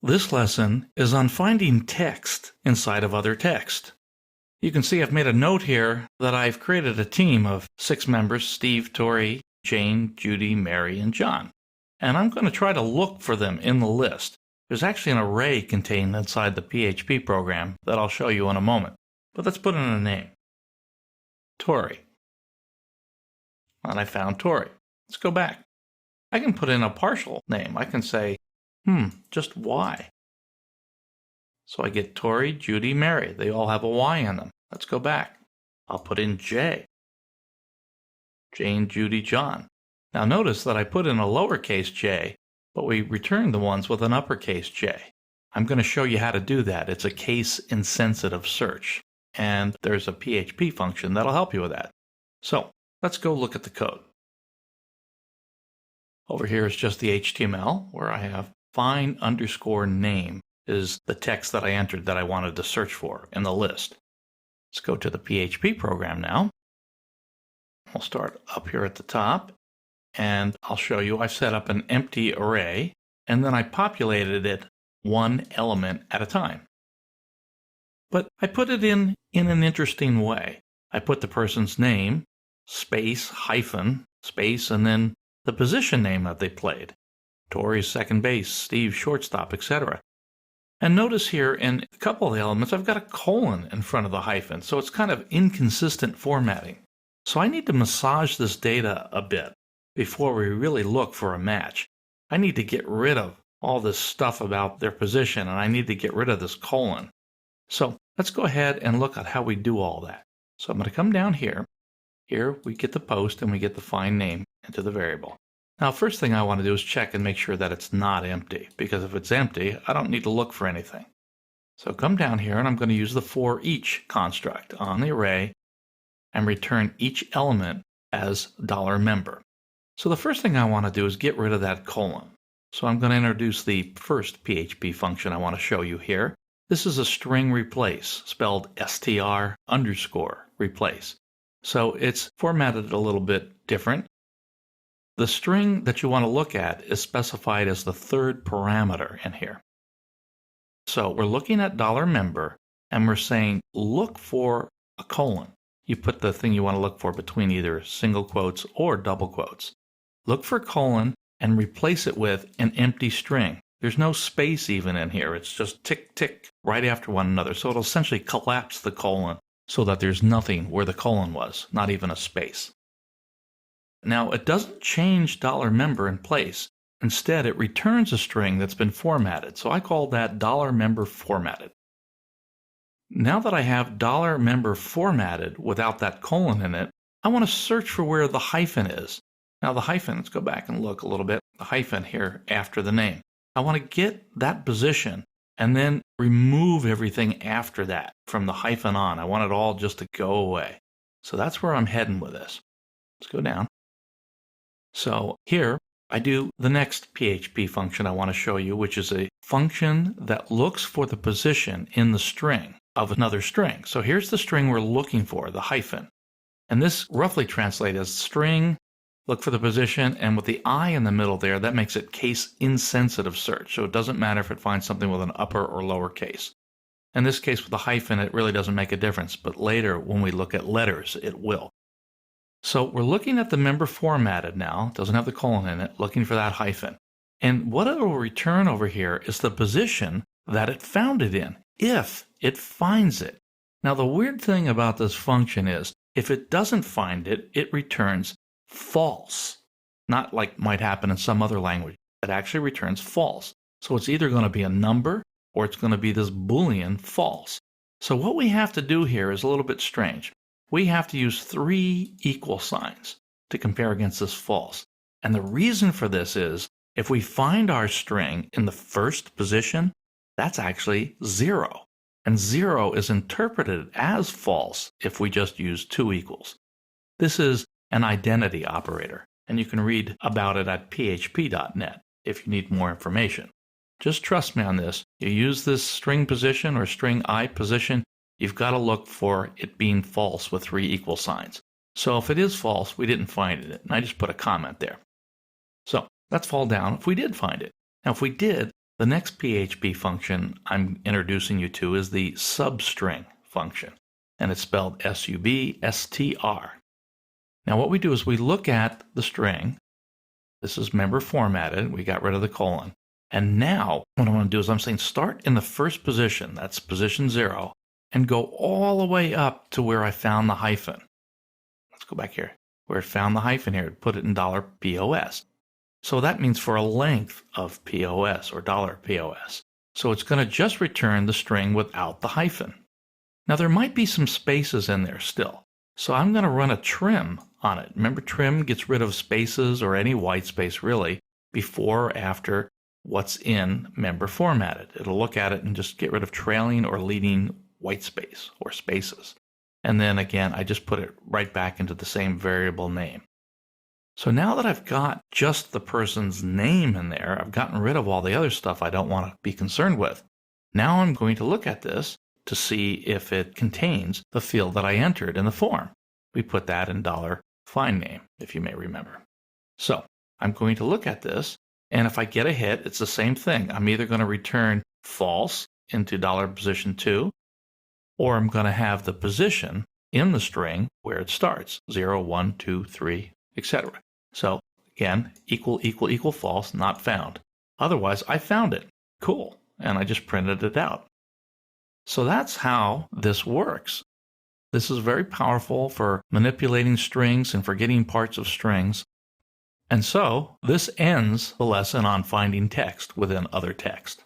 This lesson is on finding text inside of other text. You can see I've made a note here that I've created a team of 6 members: Steve, Tori, Jane, Judy, Mary, and John. And I'm going to try to look for them in the list. There's actually an array contained inside the PHP program that I'll show you in a moment. But let's put in a name. Tori. And I found Tori. Let's go back. I can put in a partial name. I can say, just Y. So I get Tori, Judy, Mary. They all have a Y in them. Let's go back. I'll put in J. Jane, Judy, John. Now notice that I put in a lowercase j, but we returned the ones with an uppercase J. I'm going to show you how to do that. It's a case-insensitive search, and there's a PHP function that'll help you with that. So let's go look at the code. Over here is just the HTML, where I have find_name is the text that I entered that I wanted to search for in the list. Let's go to the PHP program now. We'll start up here at the top, and I'll show you I've set up an empty array, and then I populated it one element at a time. But I put it in an interesting way. I put the person's name, space, hyphen, space, and then the position name that they played. Tori's second base, Steve shortstop, etc. And notice here in a couple of the elements I've got a colon in front of the hyphen, so it's kind of inconsistent formatting. So I need to massage this data a bit before we really look for a match. I need to get rid of all this stuff about their position, and I need to get rid of this colon. So let's go ahead and look at how we do all that. So I'm going to come down here. Here we get the post and we get the find name into the variable. Now, first thing I want to do is check and make sure that it's not empty, because if it's empty, I don't need to look for anything. So come down here and I'm going to use the for each construct on the array and return each element as $member. So the first thing I want to do is get rid of that colon. So I'm going to introduce the first PHP function I want to show you here. This is a string replace, spelled str_replace. So it's formatted a little bit different. The string that you want to look at is specified as the third parameter in here. So we're looking at $member and we're saying look for a colon. You put the thing you want to look for between either single quotes or double quotes. Look for colon and replace it with an empty string. There's no space even in here. It's just tick, tick right after one another. So it'll essentially collapse the colon so that there's nothing where the colon was, not even a space. Now, it doesn't change $member in place. Instead, it returns a string that's been formatted. So I call that $member formatted. Now that I have $member formatted without that colon in it, I want to search for where the hyphen is. Now the hyphen, let's go back and look a little bit. The hyphen here after the name. I want to get that position and then remove everything after that from the hyphen on. I want it all just to go away. So that's where I'm heading with this. Let's go down. So here I do the next PHP function I want to show you, which is a function that looks for the position in the string of another string. So here's the string we're looking for, the hyphen. And this roughly translates as string, look for the position, and with the I in the middle there, that makes it case-insensitive search. So it doesn't matter if it finds something with an upper or lower case. In this case with the hyphen, it really doesn't make a difference, but later when we look at letters, it will. So we're looking at the member formatted now, doesn't have the colon in it, looking for that hyphen. And what it will return over here is the position that it found it in, if it finds it. Now the weird thing about this function is, if it doesn't find it, it returns false. Not like might happen in some other language. It actually returns false. So it's either going to be a number or it's going to be this Boolean false. So what we have to do here is a little bit strange. We have to use 3 equal signs to compare against this false. And the reason for this is, if we find our string in the first position, that's actually 0. And 0 is interpreted as false if we just use 2 equals. This is an identity operator, and you can read about it at php.net if you need more information. Just trust me on this. You use this string position or string I position, you've got to look for it being false with 3 equal signs. So if it is false, we didn't find it, and I just put a comment there. So let's fall down if we did find it. Now if we did, The next PHP function I'm introducing you to is the substring function, and it's spelled substr. Now what we do is we look at the string. This is member formatted. We got rid of the colon. And now what I want to do is I'm saying start in the first position, that's position 0, and go all the way up to where I found the hyphen. Let's go back here. Where it found the hyphen here, put it in $POS. So that means for a length of POS or $POS. So it's going to just return the string without the hyphen. Now there might be some spaces in there still. So I'm going to run a trim on it. Remember, trim gets rid of spaces or any white space really before or after what's in member formatted. It'll look at it and just get rid of trailing or leading white space or spaces. And then again, I just put it right back into the same variable name. So now that I've got just the person's name in there, I've gotten rid of all the other stuff I don't want to be concerned with. Now I'm going to look at this to see if it contains the field that I entered in the form. We put that in $find name, if you may remember. So I'm going to look at this, and if I get a hit, it's the same thing. I'm either going to return false into $position 2, or I'm going to have the position in the string where it starts, 0, 1, 2, 3, etc. So again, equal, equal, equal, false, not found. Otherwise, I found it. Cool. And I just printed it out. So that's how this works. This is very powerful for manipulating strings and for getting parts of strings. And so this ends the lesson on finding text within other text.